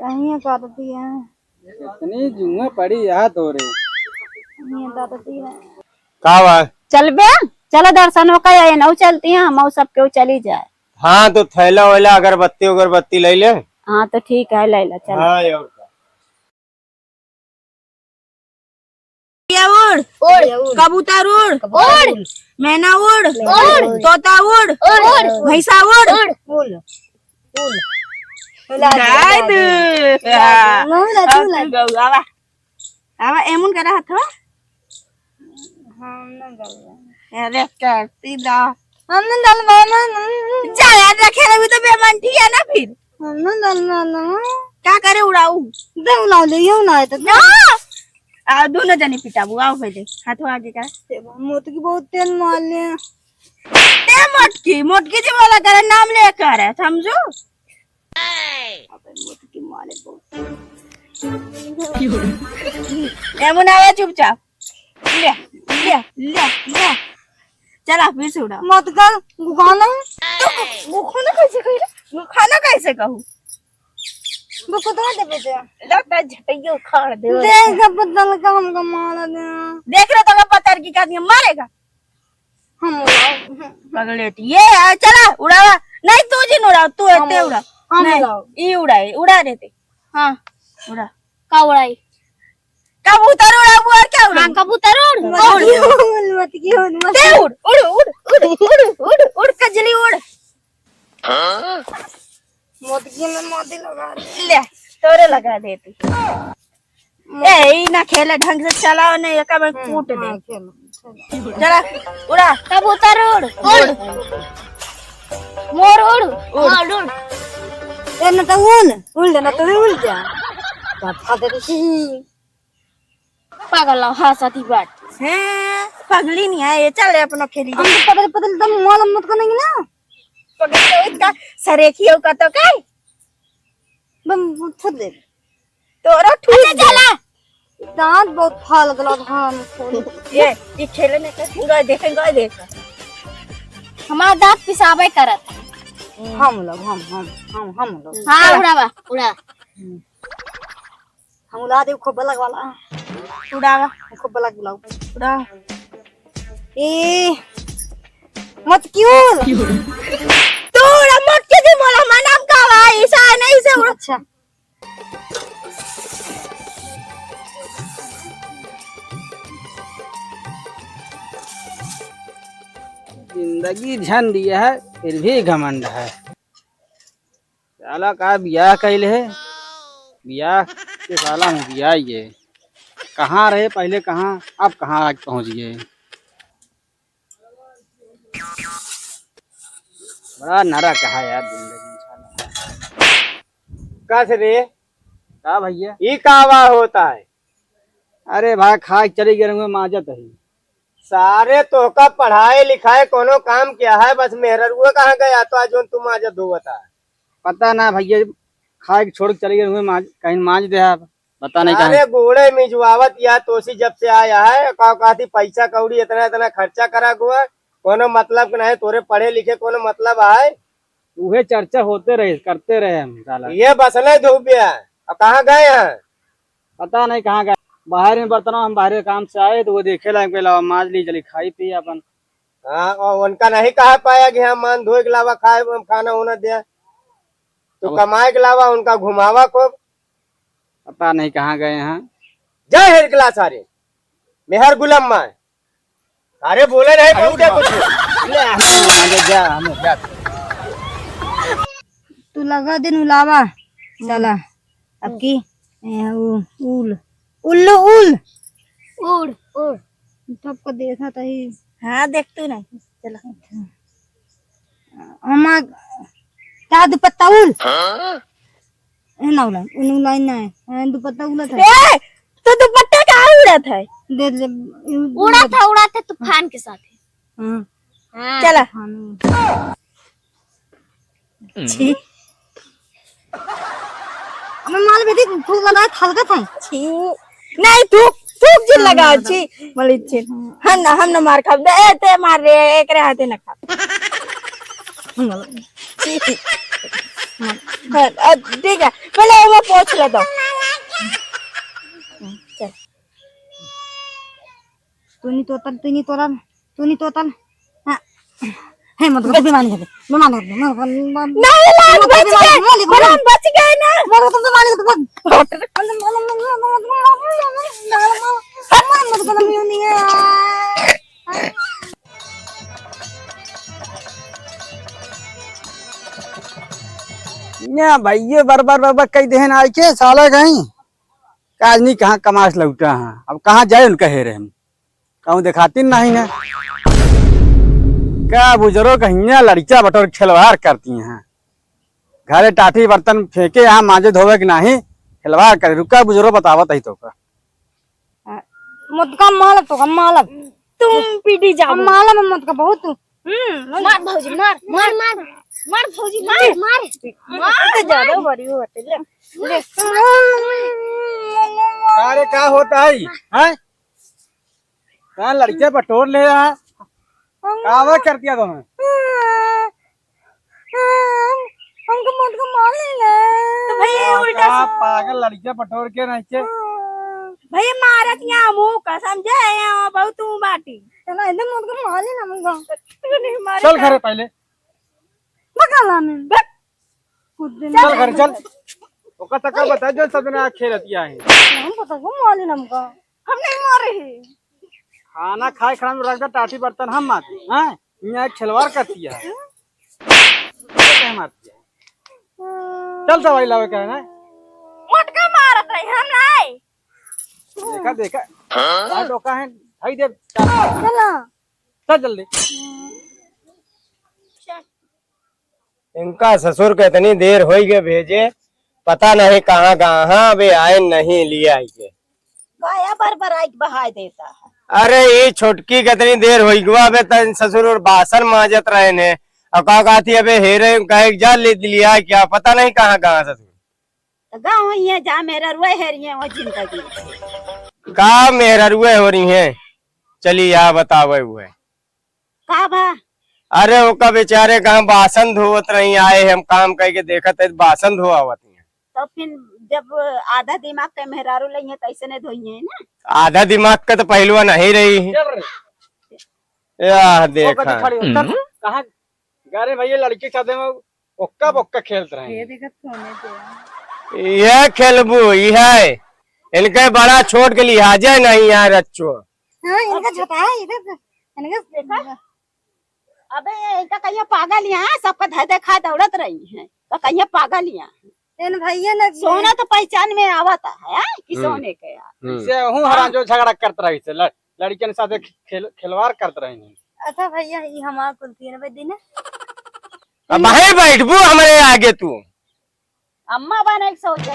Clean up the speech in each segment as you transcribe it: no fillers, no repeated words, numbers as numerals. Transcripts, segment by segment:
कहीं करती है इतनी जुआ पड़ी याद हो रही दादती है का बात। चल बे चलो दर्शन होकर आए नौ चलती हैं हम सब क्यों चली जाए। हाँ तो थैला वैला अगरबत्ती उगरबत्ती ले ले। हाँ तो ठीक है लैला चल। हाँ उड़ उड़ कबूतर उड़ उड़ मैना उड़ उड़ तोता उड़ उड़ भैंसा उड़ उड़ आवा एमुन करा हाथ अरे करती दा हमने दलवाना जा यार रखे रही तो बेमन ठीक है ना फिर हमने दलवाना क्या करे उड़ाऊ दे उड़ा ले यूं ना तो आ दोनों जने पिटाबू आओ पहले हाथों आगे का मोटकी बहुत तेल मार ले ते मोटकी जी वाला करे नाम लेकर है समझो अबे मोटकी मारे बहुत एमुन आवा चुपचाप ले ले ले ले चला फिर से उड़ा मत कर खाना वो खाना कैसे कहूँ वो कुतरा दे बेटे लगता झटइयो उखाड़ दे देख बदल का हमको मार दे देख रहे तो पत्थर की काट मारेगा हम पगलेट ये चला उड़ावा नहीं तू जी उड़ा तू ऐसे उड़ा नहीं ये उड़ाए उड़ा देते हाँ उड़ा का उड़ाई कबूतर उड़ा और क्या उड़ा कबूतर उड़ मत की उड़ उड़ उड़ उड़ उड़ उड़ उड़ कजली उड़ मोदगी में मोदी लगा ले तोरे लगा देती ए ना खेले ढंग से चलाओ नहीं एक में कूट दे चला उड़ा कबूतर उड़ उड़ मोर उड़ उड़ उड़ ए ना तो उड़ ना तो उड़ जा बात दे पागल हंसती बाट हैं पगली नहीं है ये चल अपना खेली हम तो पता पता तुम माल मत करेंगे ना पगली तो इसका सरेखियो का तो काय बम फुट दे तोरा ठूस चला दांत बहुत फाल गला हम ये खेलने का देखेंगे देख हमारा दांत पिसाबे करत हम लोग हाँ उड़ावा उड़ा हम उड़ा दे खूब बलक वाला उड़ावा खूब बलक बुलाओ उड़ा ए मत क्यों तू मत के दे मोला मनाम का भाई ऐसा नहीं से उड़ अच्छा जिंदगी झन दिया है फिर भी घमंड है। साला का ब्याह कैल है ब्याह के साला हूँ ब्याह ये कहाँ रहे पहले कहाँ अब कहाँ आज पहुँच गए। बड़ा नरा कहा यार जिंदगी कस रे का भैया ये कावा होता है। अरे भाई खा चली गए माजत है सारे तो का पढ़ाए लिखाए कोनो काम क्या है बस मेहरुआ कहाँ गया तो आज तुम आज दो बता पता ना भैया खा के छोड़ के चले गए कहीं मांझ दे आप बता नहीं अरे गोड़े मिजवावत या तोसी जब से आया है कहती पैसा कौड़ी इतना इतना खर्चा करा हुआ कोनो मतलब नहीं तोरे पढ़े लिखे कोनो मतलब है उहे चर्चा होते रहे करते रहे हम साला ये बस नहीं धोबिया अब कहाँ गए हैं पता नहीं कहाँ गए बाहर में बर्तन हम बाहर काम से आए तो वो देखे ला माज ली चली खाई पी अपन। हाँ और उनका नहीं कहा पाया कि हम मान धोए के अलावा खाए खाना होना दिया तो कमाए के अलावा उनका घुमावा को पता नहीं कहाँ गए हैं। जय हेर क्लास सारे मेहर गुलाम माँ अरे बोले नहीं बहुते कुछ तू लगा दिन उलावा चला अब की उल उल्लू उल उड़ उड़ सबको देखा था ही हाँ देख तू नहीं चला हमार का दुपट्टा उल ना उला उला ना दुपट्टा उला था ए तो दुपट्टा कहाँ उड़ा था दे दे उड़ा था तूफान के साथ हां हाँ चला छी हमें माल बेटी फूल लगा हल्का था छी नहीं थूक थूक जी लगा छी मलिक छी हम ना मार खा दे ते मार रे एक रे हाथे ना खा ठीक है पहले वो पोछ ले दो। चल तू नहीं तोतल हाँ है मत को बीमारी है बीमारी नहीं लाल बच गए बलम बच गए ना मत को बीमारी तो मत नहीं है या भाई ये बार कई देहन आए के साला कहीं काज नहीं कहाँ कमाश लौटा है अब कहाँ जाए उनका हेरे हम कहूँ दिखाती नहीं है क्या बुजुर्ग कहीं लड़कियां बटोर खिलवाड़ करती हैं घरे टाटी बर्तन फेंके यहाँ मांजे धोवे कि नहीं खिलवाड़ करे रुका बुजुर्ग बतावत ही तो का मत का मालक तो मालक तुम पीटी जाओ मालक मत का बहुत मार भौजी मार मार मार मार भौजी मार मार मार ज्यादा बड़ी होते ले अरे क्या होता है हैं कहाँ लड़कियां बटोर ले रहा कावा कर दिया तुम्हें हमको मत का मार लेगा तो भैया उल्टा क्या पागल लड़कियां बटोर के नीचे भैया मारत यहाँ मुंह का समझे यहाँ बहुत तू बाटी चला इधर मत का मार लेना हमको तू नहीं मारे चल घरे पहले बकाला में कुछ दिन चल घर चल ओका तक बता जो सब ने खेलतिया है हम पता को मार लेना हमको हम नहीं मारे हैं खाना खाए खाना में रख दे टाटी बर्तन हम मारते हैं यहाँ खिलवाड़ करती है क्या मारती है चल सवाई लावे क्या है मटका मारत रही हम नहीं देखा डोका है भाई दे चला चल जल्दी इनका ससुर को इतनी देर हो गए भेजे पता नहीं कहाँ वे आए नहीं लिए आई के गाया बार आई बहाय देता है अरे ये छोटकी कितनी देर हो गई अबे तन ससुर और बासन माजत रहे ने और कहा थी अबे हेरे कहे जा ले लिया क्या पता नहीं कहाँ ससुर गाँव ही है जहाँ मेरा रुए है रही है वो जिंदगी का मेहरुए हो रही हैं चली यहाँ बतावे हुए का भा अरे ओका बेचारे कहाँ बासन धोवत रही आए हम काम करके देखा थे बासन धोआवत हैं तो फिर जब आधा दिमाग के मेहरारू लई है तैसे ने धोई है ना आधा दिमाग का तो पहलुआ नहीं रही है याह देखा कहाँ गारे भैया लड़की के साथ में ओक्का बोक्का खेलते रहे देखा सोने पे यह खेलबू यह इनके बड़ा छोट के लिहाजा नहीं यार अच्छो हां इनका छोटा है इधर इनका देखा अबे इनका कहीं पागल यहाँ सबका धै देखा दौड़त रही है तो कहीं पागल यहाँ इन भैया ने सोना तो पहचान में आवता है कि सोने के यार से हूँ हरान जो झगड़ा करते रही से लड़कियों के साथ खिलवाड़ करते रही अच्छा भैया ये हमारा कुलती है दिन अब है बैठबू हमारे आगे तू अम्मा बने सोच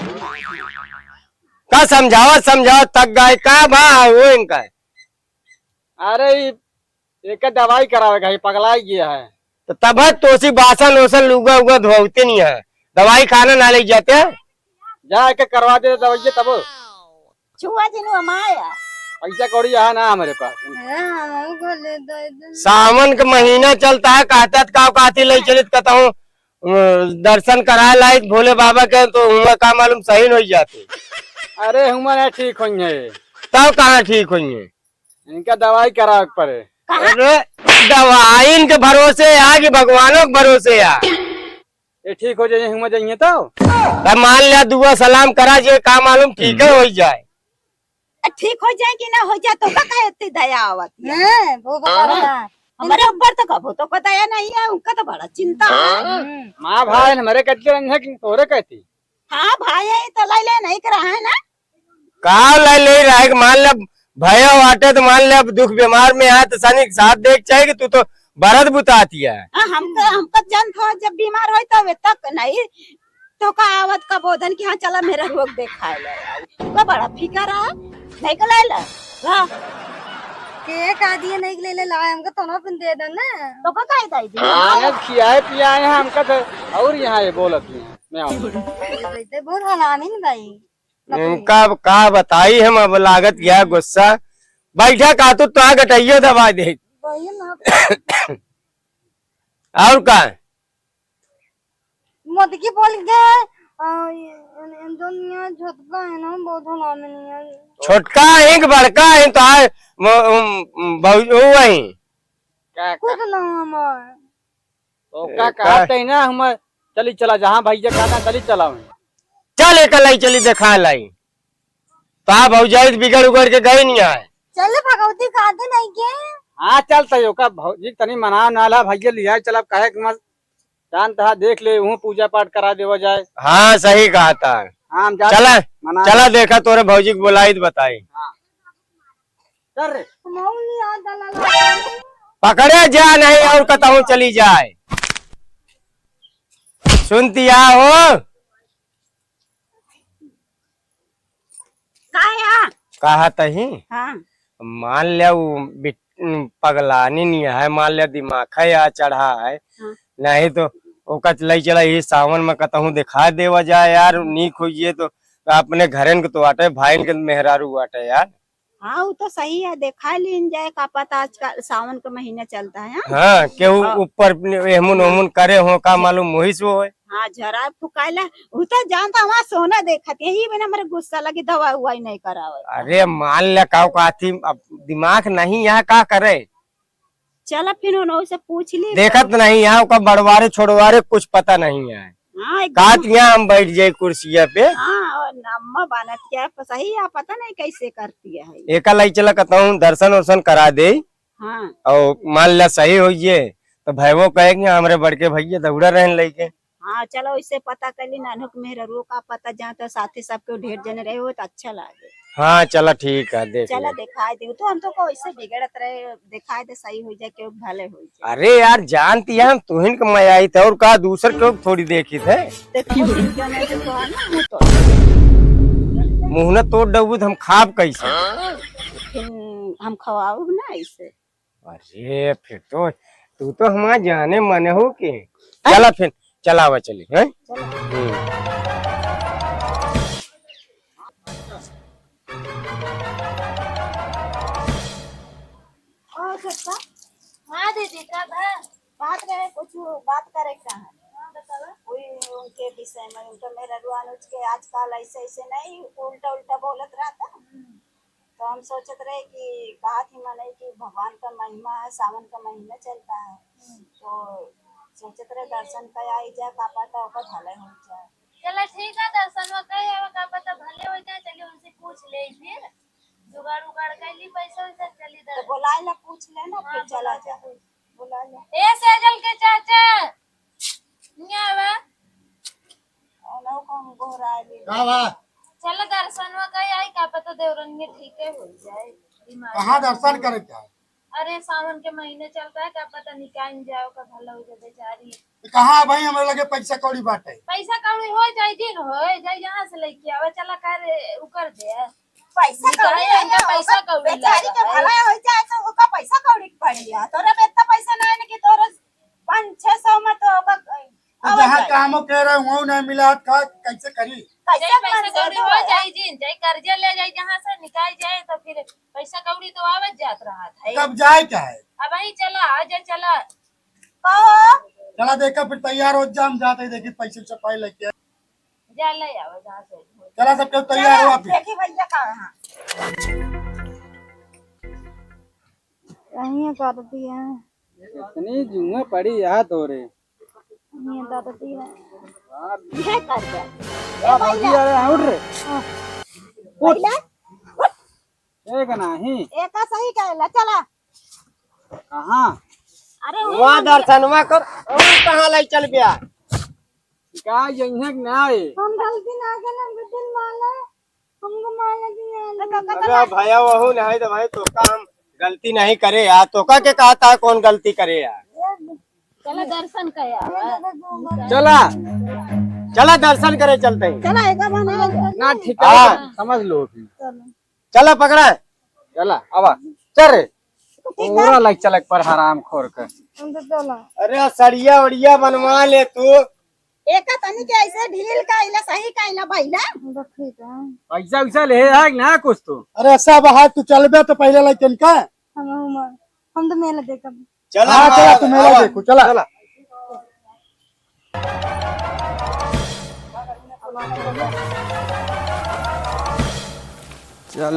का समझाओ तक गए का भा वो इनका अरे एक दवाई करावेगा ये पगला गया है तो तब तोसी बासन वोसन लुगा उगा धोते नहीं है दवाई खाना ना ले जाते जाके करवा दे दवाई तब छुआ जिनु माया पैसा कौड़ी है ना हमारे पास हमको ले दो इधर सावन का महीना चलता है कहती ले चलित कहता हूँ दर्शन करा लाई भोले बाबा के तो हुआ का मालूम सही नहीं जाते अरे हमारे ठीक हुई है तब कहाँ ठीक हुई है इनका दवाई करा पड़े अरे दवाई इनके भरोसे आ कि भगवानों के भरोसे आ ये ठीक हो जाए हम जाइए तो मान लिया दुआ सलाम करा जे का मालूम ठीक है हो जाए ठीक हो जाए कि ना हो जाए तो का इतनी दया आवत है वो बता रहा है हमारे ऊपर तो कबो तो को दया नहीं है उनका तो बड़ा चिंता है माँ भाई हमारे कटके रंग है कि तोरे कहती हाँ भाई है तो लाई ले नहीं करा है ना का ले रहा है मान लिया भया वाटे तो मान लिया दुख बीमार में है तो सनी साथ देख चाहिए तू तो बरद बुताती है हमको जन था जब बीमार हो तब तक नहीं तो का आवत का बोधन की हाँ चला मेरा रोग देखा है बड़ा फिकर है नहीं को ला हाँ केक आदि नहीं ले ले लाए हमको तो ना पिन दे दो ना तो का काहे दाई दी खियाए पियाए हैं हमका तो और यहाँ ये बोलत मैं वैसे बहुत हलामी नहीं भाई इनका का बताई हम अब लागत गया गुस्सा बैठा का तो गटाइयो दबा दे वही ना और का मोदकी बोल के जो निया झटका है ना बहुत हला में नहीं है। छोटका है कि बड़का है तो आए वही कुछ ना हमार तो का कहते हैं ना हम चली चला जहाँ भैया कहना चली चला चल एक लाई चली देखा लाई तो आप भौजाई बिगड़ उगड़ के गए नहीं आए। चल भगवती खाते नहीं के हाँ चलता है का भौजी तनी मना नाला भैया लिया चल अब कहे मत जानता है देख ले वहाँ पूजा पाठ करा देवा जाए। हाँ सही कहा था। हाँ चला चला देखा तोरे भौजी को बुलाई तो बताई। हाँ चल रे मौली आ दलाला पकड़े जा नहीं और कतहू चली जाए। सुनती हो कहा तही हाँ मान लिया वो पगलानी नहीं है, मान लिया दिमाग है या चढ़ा है। हाँ। नहीं तो ओका लई चला ये सावन में कतहू दिखा देवा जाए यार नीक हो तो अपने घरन के तो आटे भाई के मेहरारू आटे यार। हाँ वो तो सही है देखा लीन जाए का पता आजकल सावन का महीना चलता है। हाँ केहू ऊपर एहमुन ओमुन करे हो का मालूम मोही सो है। हाँ जरा फुकाइला वो तो जानता वहाँ सोना देखत यही बिना मेरे गुस्सा लगी दवा उवाई नहीं करावे। अरे मान लिया का थी अब दिमाग नहीं यहाँ का करे। चला फिर उनसे पूछ ली देखत नहीं यहाँ का बड़वारे छोड़वारे कुछ पता नहीं है। हाँ कात यहाँ हम बैठ जाए कुर्सिया पे। हाँ और अम्मा बनत क्या सही है पता नहीं कैसे करती है। एक लाई चला कहूँ दर्शन वर्शन करा दे हाँ और मान लिया सही हो तो भैवो कहेंगे हमारे बड़के भैया दौड़ा रहने लेके। हाँ चलो इससे पता कर ली नानुक मेहररू का पता जहाँ तो साथी सबके ढेर जने रहे हो तो अच्छा लगे। हाँ चला ठीक है देख चला ले। दिखाई दे तो हम तो को इससे बिगड़त रहे दिखाई दे सही हो जाए क्यों भले हो जाए। अरे यार जानती है हम तुहिन के मैं आई थे और कहा दूसर क्यों थोड़ी देखी थे। देखो जाने से तो है ना मुँह तो मुँह न तोड़ डबू हम खाब कैसे। फिर हम खवाओ ना इसे। अरे फिर तो तू तो हमारे जाने मन हो के चला फिर चलावा चली है। और सकता हाँ दीदी कब है? बात करे कुछ बात करे क्या है वही उनके विषय में उनका मेरा अनुज के आजकल ऐसे ऐसे नहीं उल्टा उल्टा बोलत रहता। तो हम सोचत रहे कि कहा थी माने कि भगवान का महिमा है सावन का महीना चलता है तो सोचत रहे दर्शन का आई जाए का पता होगा भले हो जाए। चलो ठीक है दर्शन वगैरह है का पता भले हो जाए चलिए उनसे पूछ ले फिर जुगाड़ उगाड़ कर ली पैसा वैसा चली तो बुलाए ला पूछ लेना फिर चला जा बुला ले ए सेजल के चाचा नहीं आवा और कौन गोरा ली चलो दर्शन वगैरह आई का पता देवरन में ठीक है हो जाए बीमार कहाँ दर्शन करे क्या अरे सावन के महीने चलता है क्या पता निकाल जाओ का भला हो जाए बेचारी कहाँ भाई हमारे लगे पैसा कौड़ी बाटे पैसा कौड़ी हो जाए दिन हो जाए यहाँ से लेके आवे चला कर उकर दे पैसा कौड़ी है इनका पैसा कौड़ी बेचारी के लगा है। भला हो जाए तो उसका पैसा कौड़ी पड़ी है तोरा पे इतना पैसा नहीं है कि तोरा 500-600 में तो होगा तो जहाँ कामों कह रहे वहाँ नहीं मिला का कैसे करी जाए पैसा कौड़ी हो जाए जिन जाए कर्जा ले जाए जहाँ से निकाल जाए तो फिर पैसा कौड़ी तो आवत जात रहा था कब जाए क्या है अब वही चला आजा चला चला देखा फिर तैयार हो जा हम जाते ही देखी पैसे छपाई लेके जा ले आओ जहाँ से चला सब क्यों तैयार हुआ फिर देखी भैया कहाँ यहीं दादती है इतनी जुआ पड़ी याद हो रे यहीं दादती है ये कर दे भौजी अरे उठ रे भैया एक नहीं एक सही कहला चला कहाँ अरे वहाँ दर्शनवा कर और कहाँ लाई चल गया। क्या यहाँ ना आए हम गलती ना करना बिल्कुल माला हमको माला दिया अरे भैया वहू नहीं तो भाई तो का हम गलती नहीं करे यार तो का के कहता है कौन गलती करे यार। चला दर्शन कर चला चला दर्शन करे चलते हैं। चला एक बना ना ठीक हाँ। है समझ लो फिर चला पकड़ा चला अब चल रे पूरा लग चलक पर हराम खोर कर हम तो चला अरे सड़िया उड़िया बनवा ले तू एक तनी के ऐसे ढील काइला सही काइला भैया हम तो ठीक है पैसा वैसा ले है ना कुछ तो अरे सब हाथ तू चल तो पहले लेकिन का हम तो मेला देखा चला हाँ चला तू मेरा देखो चला चला चल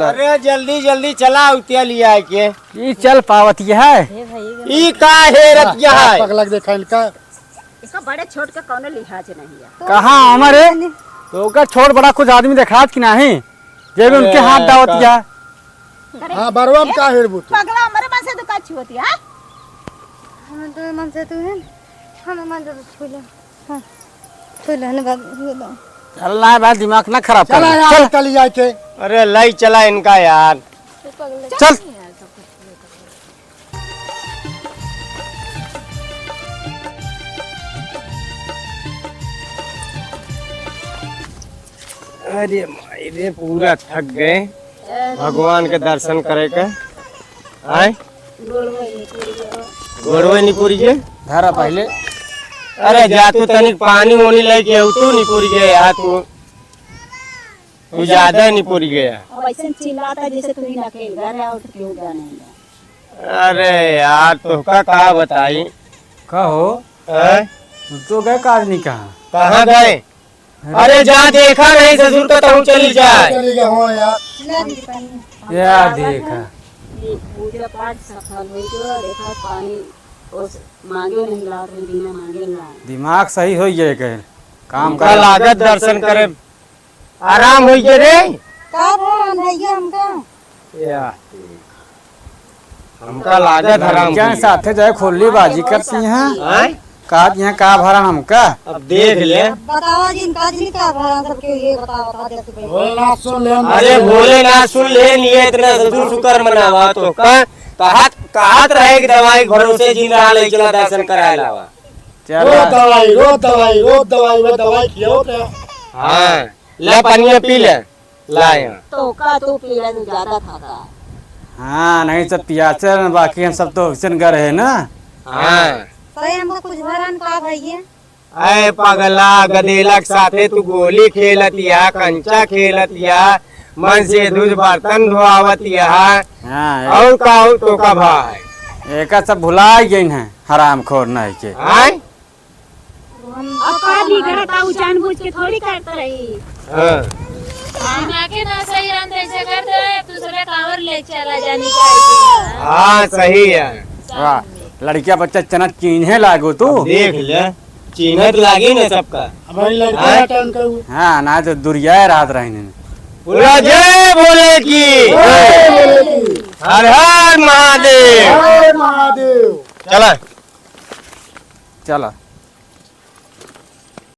अरे जल्दी जल्दी चला उतिया लिया है के ई चल पावत है ई का है रतिया है पगलक देखा इनका इसका बड़े छोट के कौनो लिहाज नहीं है। कहाँ हमारे तो का छोट बड़ा कुछ आदमी देखात कि नहीं जे भी उनके हाथ दावत किया। हाँ बरवा में का हेर बुत पगला हमारे मन से तो का छुअती है। हम तो मन से तू है हम मन से छूले हां छूले ने बाबू चल ना भाई दिमाग ना खराब कर चला यार चली जाए के अरे लाई चला इनका यार चल अरे माई रे पूरा थक गए भगवान के दर्शन करे के आए गोड़वे नहीं पूरी के धरा पहले अरे जा तू तनिक पानी वानी लेके तू नहीं पूरी गया यार तू ज्यादा नहीं पूरी गया। अब ऐसे चिल्लाता जैसे तू ही अकेले घर है और क्यों जाने। अरे यार तो का बताई कहो हैं? तो गए काज नहीं कहा कहाँ गए? अरे जहाँ देखा नहीं ससुर का तो चली जाए। चली गए हो यार यार देखा पूजा पाठ सफल हो गया। देखा पानी उस मांगे नहीं ला रहे बिना मांगे ला। दिमाग सही हो गए के काम का कर लागत दर्शन करे आराम हो गए रे का भगवान भैया हमका या हमका लागत हराम क्या साथे जाए खोली बाजी करती हैं हैं? का यहाँ का भरा हमका अब देख ले बताओ जिन का जिन का भरा सबके ये बता दे तू भोलेनाथ सुन ले अरे भोलेनाथ सुन ले नहीं इतना ससुर शुक्र मनावा तो कहत रहे कि दवाई भरोसे जिन रहा ले चला दर्शन कराए लावा। चल रोज दवाई वो दवाई खियो तो हाँ ले पानी पी ले लाया तो का तू पीला तो ज्यादा खाता। हाँ नहीं सब पियाचर बाकी हम सब तो हुसैन गए है ना। हाँ सही हमको कुछ भरन का भैया अरे पगला गदेलक साथे तू गोली खेलतिया कंचा खेलतिया मन से दूध बर्तन धोआवतिया हाँ और तो का भाई एक सब भुला गई है हराम खोर नहीं के आय अब का बिगड़ता उ जानबूझ के थोड़ी करता रही। हाँ आके ना सही रन ऐसे कर दे दूसरे कांवर ले चला जाने का। हाँ सही है वाह लड़किया बच्चा चना चीन्हे लागो तू देख ले चिन्हत लागी ना सबका हमारी लड़का टन कहू हाँ ना तो दुरिया रात रही पूरा जय बोले की हर हर महादेव महादेव चला चलो